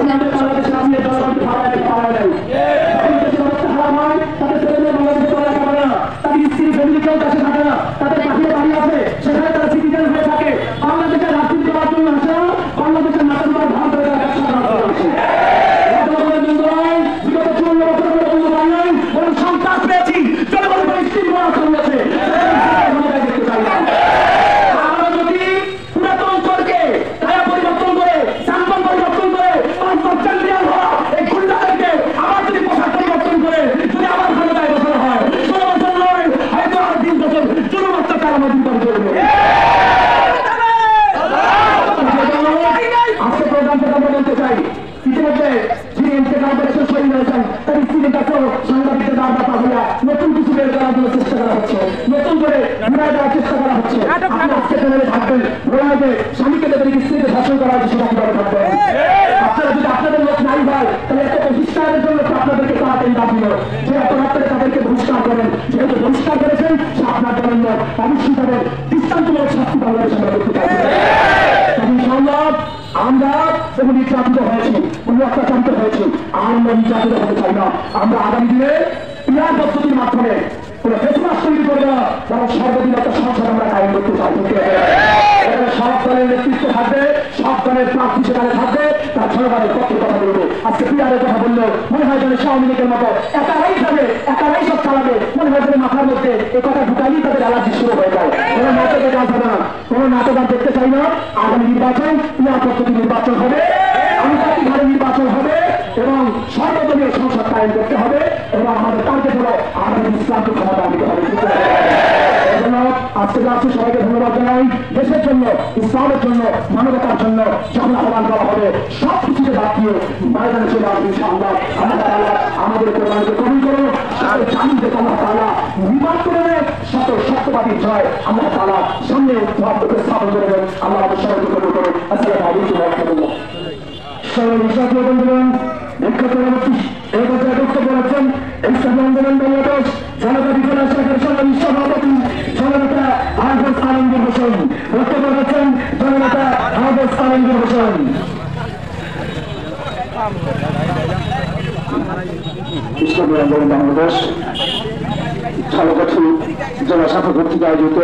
আমাদের বাংলাদেশের আপনি জনগণকে পাওয়া যায় দেশের অবস্থা খারাপ হয় তাদের ছেলেমেয়ে বাংলাদেশে পড়া যাবে না, তাদের স্ত্রী ফ্যামিলি কেউ কাছে থাকে না, তাদের পাখিয়ে বাড়ি আছে সেখানে তারা সিটিজেন হয়ে থাকে। বাংলাদেশের রাজনীতি করার জন্য আসে না, বাংলাদেশের মাথার উপর ধান করে তারা ব্যবসা করা হচ্ছে। বিগত 54 বছর ধরে কোনো বাংলায় বরং সন্ত্রাস পেয়েছি, জনগণের উপর স্টিম করা চলেছে। দেখতে চাই না আমরা যদি পুরাতন চরকে কায়া পরিবর্তন করে সাম্পন পরিবর্তন করে চ্যাম্পিয়ন হওয়া এই গুন্ডাদেরকে আবার যদি পোশাক পরিবর্তন করে যদি আবার ক্ষমতায় বসানো হয় 16 বছর নয় হয়তো আর 20 বছর জনমাত্রা কারামাদি করে চলবে। আজকে প্রোগ্রাম থেকে আমরা বলতে চাই ইতিমধ্যে যিনি ইন্তেকাল করেছেন শহীদ হয়েছেন তার স্ত্রীর কাছেও সাংবাদিকদের বার্তা হইয়া নতুন কিছু বের করার জন্য চেষ্টা করা হচ্ছে, নতুন করে ঘুরাই দেওয়ার চেষ্টা করা হচ্ছে। আপনি আজকে চ্যানেলে থাকবেন রোনালদে স্বামীকে তাদের স্ত্রীকে শাসন করা হচ্ছে, সেটা কিভাবে থাকবেন? আপনারা যদি আপনাদের লোক নাই হয় তাহলে এত বহিষ্কারের জন্য আপনাদেরকে তাড়াতাড়ি দাবি দিল যে এত রাত্রে তাদেরকে বহিষ্কার করেন, যেহেতু বহিষ্কার করেছেন সে আপনার জন্য অবশ্যই তাদের দৃষ্টান্তমূলক শাস্তি বাংলাদেশে আমরা করতে চাই। ইনশাআল্লাহ আমরা যেমন নির্যাতিত হয়েছি, অত্যাচারিত হয়েছি, আমরা নির্যাতিত হতে চাই না। আমরা আগামী দিনে পিয়ার পদ্ধতির মাধ্যমে কোন ফেসমাস তৈরি করে না, বরং সর্বদিন একটা সংসদ আমরা কায়েম করতে চাই। সব দলের নেতৃত্ব থাকবে, সব দলের প্রার্থী সেখানে থাকবে, তার জনগণের পক্ষে কথা বলবে। আজকে পিয়ারের কথা বললো মনে হয় যেন আওয়ামী লীগের মতো একারাই যাবে, একারাই সব চালাবে, মনে হয় যেন মাথার মধ্যে এ কথা ঢুকালেই তাদের অ্যালার্জি শুরু হয়ে যায়। কোনো নাটকে কাজ হবে না, কোনো নাটক আর দেখতে চাই না। আগামী নির্বাচন পিয়ার পদ্ধতি নির্বাচন হবে, আনুষ্ঠানিকভাবে নির্বাচন হবে এবং সর্বদলীয় সংসদ কায়েম করতে হবে এবং আমাদের টার্গেট হলো আমাদের ইসলামকে ক্ষমতা আনতে হবে। আজকে যাচ্ছি সবাইকে ধন্যবাদ জানাই। দেশের জন্য, ইসলামের জন্য, মানবতার জন্য যখন আহ্বান করা হবে সব কিছুকে বাদ দিয়ে ময়দানে চলে আসবে ইনশাআল্লাহ। আল্লাহ তাআলা আমাদের কোরবানিকে কবুল করুন, সকল জানি যে আল্লাহ তাআলা নির্বাচনের সকল সত্যবাদী জয় আল্লাহ তাআলা সামনে স্থাপন করে দেন। আল্লাহ আমাদের সবাইকে কবুল করুন। আসসালামু আলাইকুম ওয়া রাহমাতুল্লাহ। সর্বশেষ বন্ধুগণ, বিখ্যাত এই কথায় বক্তব্য রাখছেন ইসলামী আন্দোলন বাংলাদেশ জনতা বিপ্লব শাখার সংগ্রামী সভাপতি জননেতা হাফেজ আলমগীর হোসেন। বক্তব্য রাখছেন জননেতা হাফেজ আলমগীর হোসেন। ইসলামী আন্দোলন বাংলাদেশ ঝালকাঠি জেলা শাখা কর্তৃক আয়োজিত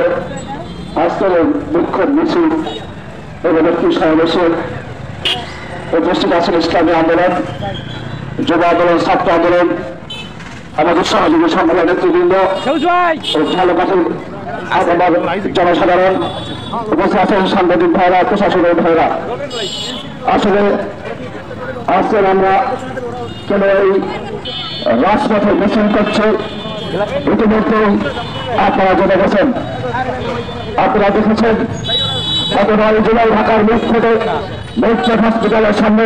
আজকের মুখ্য মিছিল এবং একটি সমাবেশে উপস্থিত আছেন ইসলামী আন্দোলন, যুব আন্দোলন, ছাত্র আন্দোলন, আমাদের সহযোগী সংগঠনের নেতৃবৃন্দ, ঝালকাঠির জনসাধারণ, উপস্থিত আছেন সাংবাদিক ভাইরা, প্রশাসনের ভাইরা। আসলে আজকে আমরা কেন এই রাজপথে মিছিল করছি ইতিমধ্যেই আপনারা জেনে গেছেন। আপনারা দেখেছেন গত 9 জুলাই ঢাকার মেট্রো হসপিটালের সামনে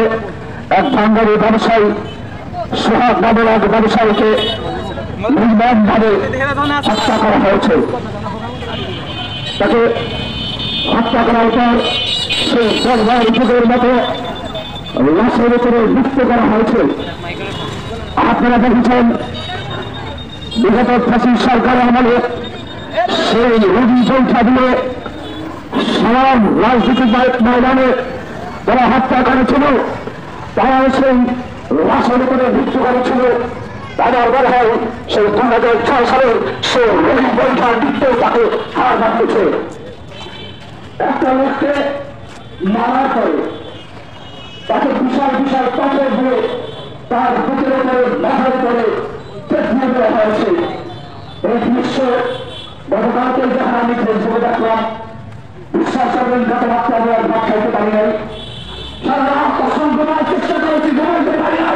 এক বাঙালি ব্যবসায়ী সোহাগ নামের এক ব্যবসায়ীকে নির্মমভাবে হত্যা করা হয়েছে। তাকে হত্যা করার পর সেই দরবার যুগের মতো লাশের উপরে মৃত্যু করা হয়েছে। আপনারা দেখেছেন বিগত ফাঁসির সরকার আমলে সেই রুগী সংখ্যা দিয়ে সব রাজনৈতিক ময়দানে যারা হত্যা করেছিল তারা সেই লাশের উপরে মৃত্যু করেছিল। তাদের বলা হয় সেই 2006 সালের সেই রোগী পরীক্ষার মৃত্যু তাকে হার মানতেছে। একটা লোককে মারার পরে তাকে বিশাল বিশাল পাথর দিয়ে তার বুকের উপরে মাথার উপরে পেটিয়ে দেওয়া হয়েছে। এই দৃশ্য গতকালকে যখন আমি ফেসবুকে দেখলাম, বিশ্বাস করবেন গত বাচ্চা আমি আর ভাত খাইতে পারি নাই। সারা রাত অসংখ্য চেষ্টা করেছি, ঘুমাইতে পারি না।